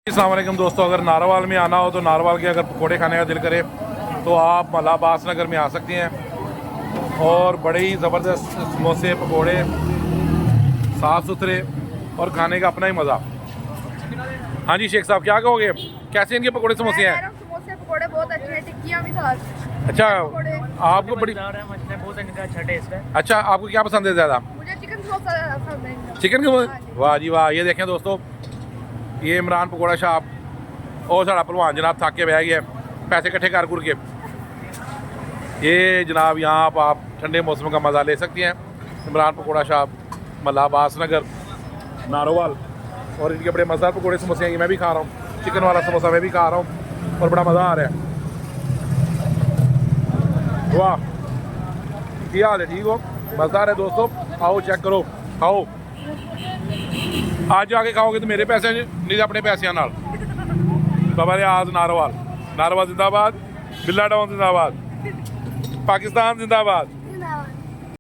अस्सलाम वालेकुम दोस्तों, अगर नारोवाल में आना हो तो नारोवाल के अगर पकोड़े खाने का दिल करे तो आप मला बास नगर में आ सकते हैं। और बड़े ही ज़बरदस्त समोसे पकोड़े, साफ़ सुथरे और खाने का अपना ही मज़ा। हाँ जी शेख साहब, क्या कहोगे, कैसे इनके पकोड़े समोसे हैं? समोसे पकोड़े बहुत अच्छे हैं, टिक्कियाँ भी साथ। अच्छा, आपको बड़ी बहुत इनका अच्छा टेस्ट है। अच्छा, आपको क्या पसंद है ज़्यादा? मुझे चिकन समोसा पसंद है इनका। चिकन के? वाह जी वाह। ये देखें दोस्तों, ये इमरान पकौड़ा शाप और साड़ा भलवान जनाब थक के बह गया, पैसे इकट्ठे कर कुर के। ये जनाब यहाँ आप ठंडे मौसम का मज़ा ले सकते हैं। इमरान पकौड़ा शाप, मला बास नगर, नारोवाल। और इनके बड़े मज़ेदार पकौड़े समोसे हैं, ये मैं भी खा रहा हूँ। चिकन वाला समोसा मैं भी खा रहा हूँ और बड़ा मज़ा आ रहा है। वाह, क्या हाल है? ठीक हो? मज़ेदार है दोस्तों, आओ चेक करो, खाओ। आज जाके खाओगे तो मेरे पैसे नहीं, अपने पैसे नाल। बाबा रियाज नारोवाल, नारोवाल जिंदाबाद, बिल्ला डाउन जिंदाबाद, पाकिस्तान जिंदाबाद।